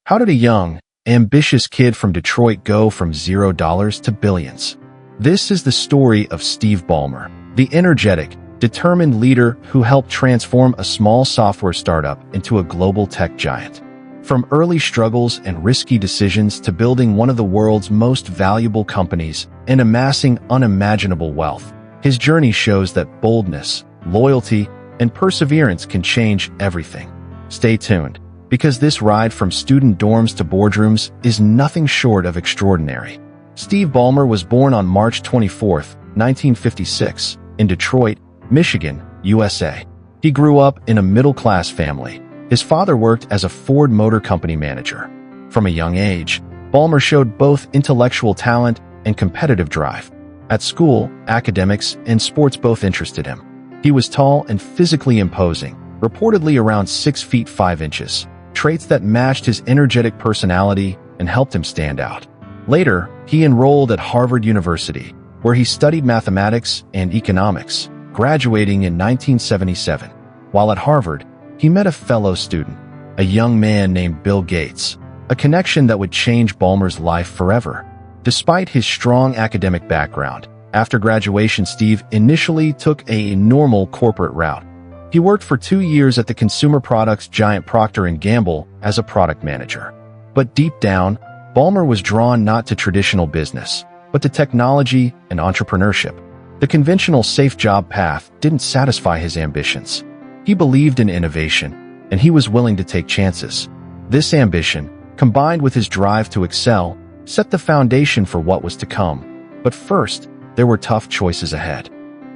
How did a young, ambitious kid from Detroit go from $0 to billions? This is the story of Steve Ballmer, the energetic, determined leader who helped transform a small software startup into a global tech giant. From early struggles and risky decisions to building one of the world's most valuable companies and amassing unimaginable wealth, his journey shows that boldness, loyalty, and perseverance can change everything. Stay tuned, because this ride from student dorms to boardrooms is nothing short of extraordinary. Steve Ballmer was born on March 24, 1956, in Detroit, Michigan, USA. He grew up in a middle-class family. His father worked as a Ford Motor Company manager. From a young age, Ballmer showed both intellectual talent and competitive drive. At school, academics and sports both interested him. He was tall and physically imposing, reportedly around 6 feet 5 inches, traits that matched his energetic personality and helped him stand out. Later, he enrolled at Harvard University, where he studied mathematics and economics, graduating in 1977. While at Harvard, he met a fellow student, a young man named Bill Gates, a connection that would change Ballmer's life forever. Despite his strong academic background, after graduation, Steve initially took a normal corporate route. He worked for 2 years at the consumer products giant Procter & Gamble as a product manager. But deep down, Ballmer was drawn not to traditional business, but to technology and entrepreneurship. The conventional safe job path didn't satisfy his ambitions. He believed in innovation, and he was willing to take chances. This ambition, combined with his drive to excel, set the foundation for what was to come. But first, there were tough choices ahead.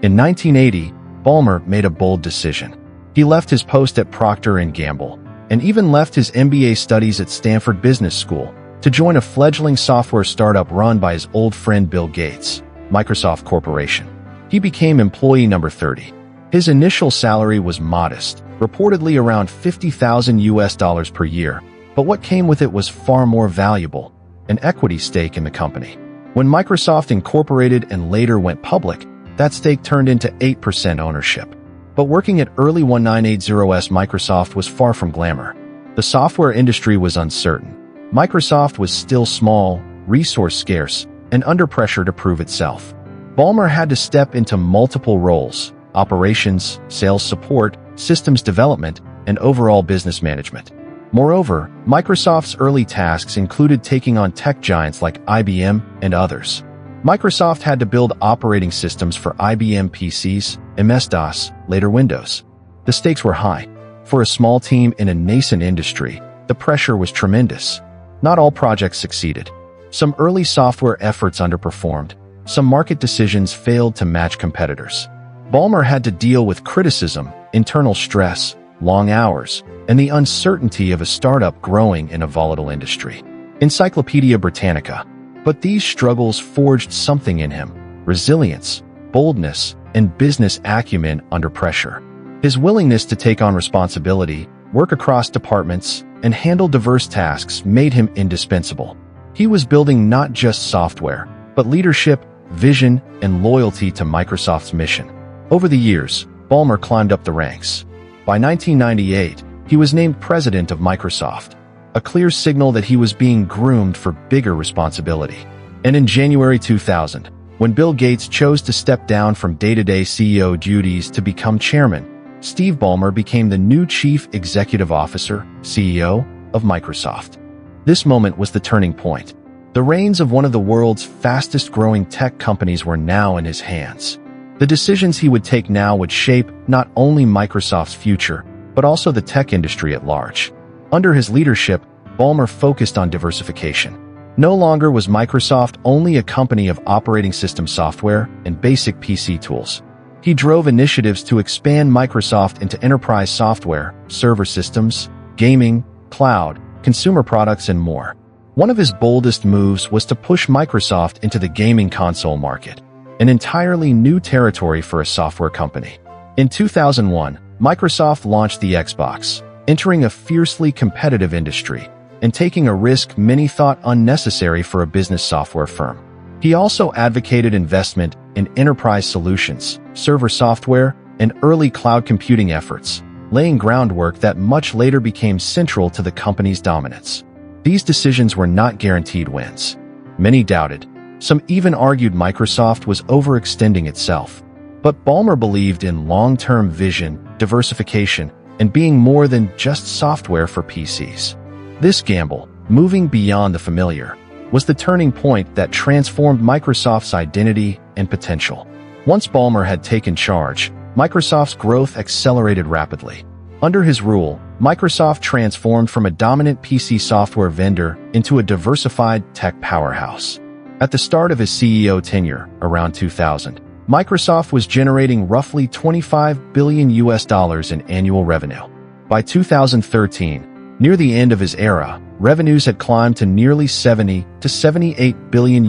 In 1980, Ballmer made a bold decision. He left his post at Procter & Gamble, and even left his MBA studies at Stanford Business School, to join a fledgling software startup run by his old friend Bill Gates, Microsoft Corporation. He became employee number 30. His initial salary was modest, reportedly around $50,000 per year, but what came with it was far more valuable: an equity stake in the company. When Microsoft incorporated and later went public, that stake turned into 8% ownership. But working at early 1980s Microsoft was far from glamour. The software industry was uncertain. Microsoft was still small, resource scarce, and under pressure to prove itself. Ballmer had to step into multiple roles: operations, sales support, systems development, and overall business management. Moreover, Microsoft's early tasks included taking on tech giants like IBM and others. Microsoft had to build operating systems for IBM PCs, MS-DOS, later Windows. The stakes were high. For a small team in a nascent industry, the pressure was tremendous. Not all projects succeeded. Some early software efforts underperformed. Some market decisions failed to match competitors. Ballmer had to deal with criticism, internal stress, long hours, and the uncertainty of a startup growing in a volatile industry. Encyclopedia Britannica. But these struggles forged something in him: resilience, boldness, and business acumen under pressure. His willingness to take on responsibility, work across departments, and handle diverse tasks made him indispensable. He was building not just software, but leadership, vision, and loyalty to Microsoft's mission. Over the years, Ballmer climbed up the ranks. By 1998, he was named president of Microsoft, a clear signal that he was being groomed for bigger responsibility. And in January 2000, when Bill Gates chose to step down from day-to-day CEO duties to become chairman, Steve Ballmer became the new chief executive officer, CEO, of Microsoft. This moment was the turning point. The reins of one of the world's fastest-growing tech companies were now in his hands. The decisions he would take now would shape not only Microsoft's future, but also the tech industry at large. Under his leadership, Ballmer focused on diversification. No longer was Microsoft only a company of operating system software and basic PC tools. He drove initiatives to expand Microsoft into enterprise software, server systems, gaming, cloud, consumer products, and more. One of his boldest moves was to push Microsoft into the gaming console market, an entirely new territory for a software company. In 2001, Microsoft launched the Xbox, entering a fiercely competitive industry and taking a risk many thought unnecessary for a business software firm. He also advocated investment in enterprise solutions, server software, and early cloud computing efforts, laying groundwork that much later became central to the company's dominance. These decisions were not guaranteed wins. Many doubted. Some even argued Microsoft was overextending itself. But Ballmer believed in long-term vision, diversification, and being more than just software for PCs. This gamble, moving beyond the familiar, was the turning point that transformed Microsoft's identity and potential. Once Ballmer had taken charge, Microsoft's growth accelerated rapidly. Under his rule, Microsoft transformed from a dominant PC software vendor into a diversified tech powerhouse. At the start of his CEO tenure, around 2000, Microsoft was generating roughly $25 billion in annual revenue. By 2013, near the end of his era, revenues had climbed to nearly $70 to $78 billion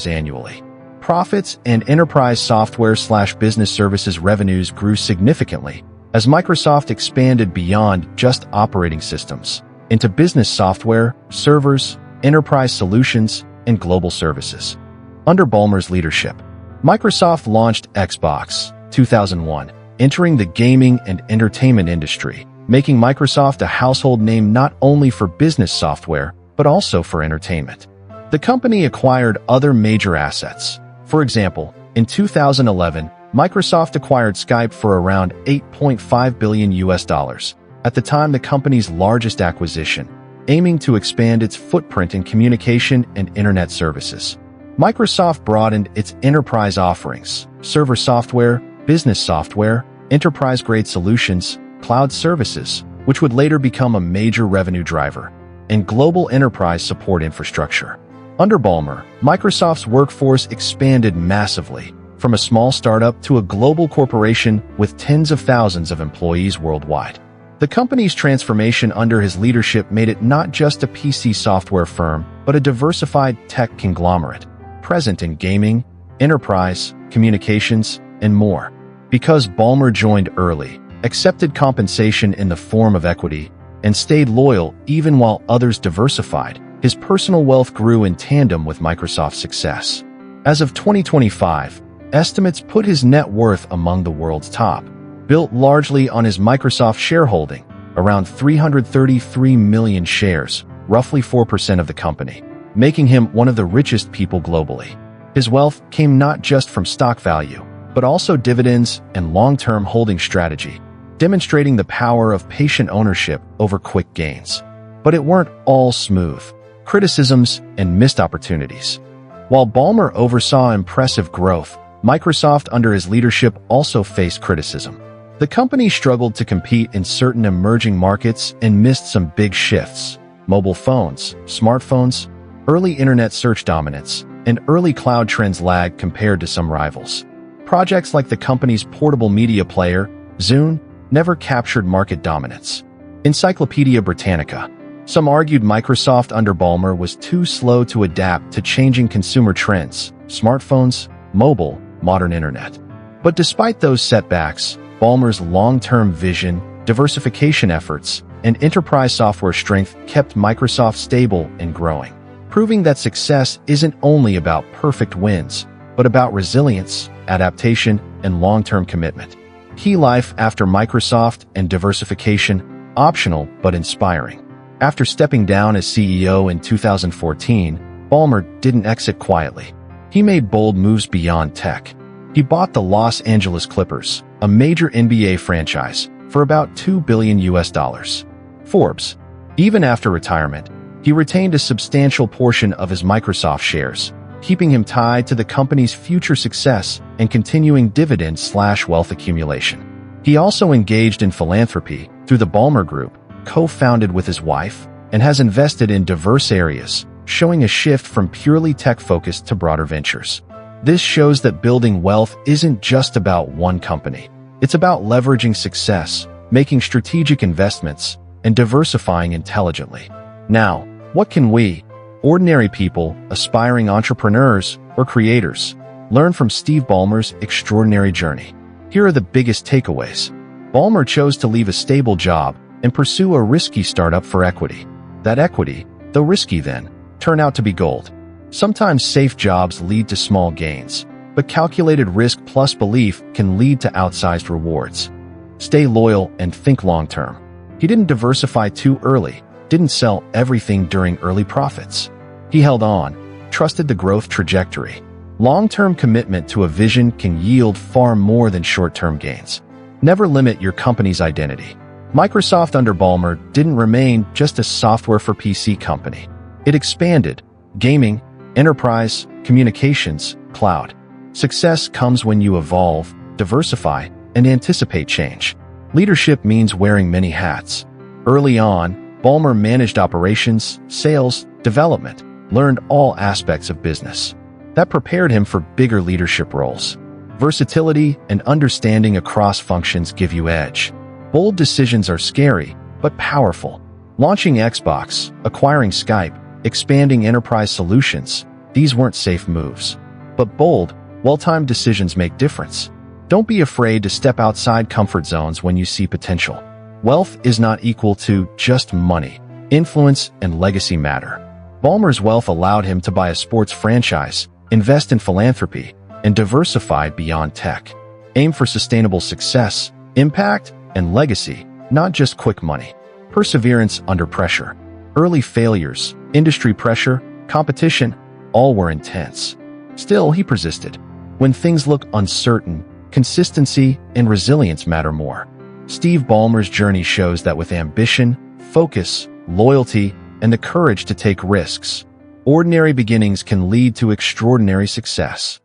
annually. Profits and enterprise software/business services revenues grew significantly as Microsoft expanded beyond just operating systems into business software, servers, enterprise solutions, and global services. Under Ballmer's leadership, Microsoft launched Xbox 2001, entering the gaming and entertainment industry, making Microsoft a household name not only for business software, but also for entertainment. The company acquired other major assets. For example, in 2011, Microsoft acquired Skype for around $8.5 billion. At the time, the company's largest acquisition, aiming to expand its footprint in communication and internet services. Microsoft broadened its enterprise offerings, server software, business software, enterprise-grade solutions, cloud services, which would later become a major revenue driver, and global enterprise support infrastructure. Under Ballmer, Microsoft's workforce expanded massively, from a small startup to a global corporation with tens of thousands of employees worldwide. The company's transformation under his leadership made it not just a PC software firm, but a diversified tech conglomerate, present in gaming, enterprise, communications, and more. Because Ballmer joined early, accepted compensation in the form of equity, and stayed loyal even while others diversified, his personal wealth grew in tandem with Microsoft's success. As of 2025, estimates put his net worth among the world's top, built largely on his Microsoft shareholding, around 333 million shares, roughly 4% of the company, making him one of the richest people globally. His wealth came not just from stock value, but also dividends and long-term holding strategy, demonstrating the power of patient ownership over quick gains. But it weren't all smooth. Criticisms and missed opportunities. While Ballmer oversaw impressive growth, Microsoft under his leadership also faced criticism. The company struggled to compete in certain emerging markets and missed some big shifts: mobile phones, smartphones, early internet search dominance, and early cloud trends lagged compared to some rivals. Projects like the company's portable media player, Zune, never captured market dominance. Encyclopedia Britannica. Some argued Microsoft under Ballmer was too slow to adapt to changing consumer trends: smartphones, mobile, modern internet. But despite those setbacks, Ballmer's long-term vision, diversification efforts, and enterprise software strength kept Microsoft stable and growing, proving that success isn't only about perfect wins, but about resilience, adaptation, and long-term commitment. Key life after Microsoft and diversification, optional but inspiring. After stepping down as CEO in 2014, Ballmer didn't exit quietly. He made bold moves beyond tech. He bought the Los Angeles Clippers, a major NBA franchise, for about $2 billion. Forbes. Even after retirement, he retained a substantial portion of his Microsoft shares, keeping him tied to the company's future success and continuing dividend/wealth accumulation. He also engaged in philanthropy through the Ballmer Group, co-founded with his wife, and has invested in diverse areas, showing a shift from purely tech-focused to broader ventures. This shows that building wealth isn't just about one company. It's about leveraging success, making strategic investments, and diversifying intelligently. Now, what can we, ordinary people, aspiring entrepreneurs, or creators, learn from Steve Ballmer's extraordinary journey? Here are the biggest takeaways. Ballmer chose to leave a stable job and pursue a risky startup for equity. That equity, though risky then, turned out to be gold. Sometimes safe jobs lead to small gains, but calculated risk plus belief can lead to outsized rewards. Stay loyal and think long-term. He didn't diversify too early, didn't sell everything during early profits. He held on, trusted the growth trajectory. Long-term commitment to a vision can yield far more than short-term gains. Never limit your company's identity. Microsoft under Ballmer didn't remain just a software for PC company. It expanded: gaming, enterprise, communications, cloud. Success comes when you evolve, diversify, and anticipate change. Leadership means wearing many hats. Early on, Ballmer managed operations, sales, development, learned all aspects of business. That prepared him for bigger leadership roles. Versatility and understanding across functions give you edge. Bold decisions are scary, but powerful. Launching Xbox, acquiring Skype, expanding enterprise solutions, these weren't safe moves. But bold, well-timed decisions make difference. Don't be afraid to step outside comfort zones when you see potential. Wealth is not equal to just money. Influence and legacy matter. Ballmer's wealth allowed him to buy a sports franchise, invest in philanthropy, and diversify beyond tech. Aim for sustainable success, impact, and legacy, not just quick money. Perseverance under pressure. Early failures, industry pressure, competition, all were intense. Still, he persisted. When things look uncertain, consistency and resilience matter more. Steve Ballmer's journey shows that with ambition, focus, loyalty, and the courage to take risks, ordinary beginnings can lead to extraordinary success.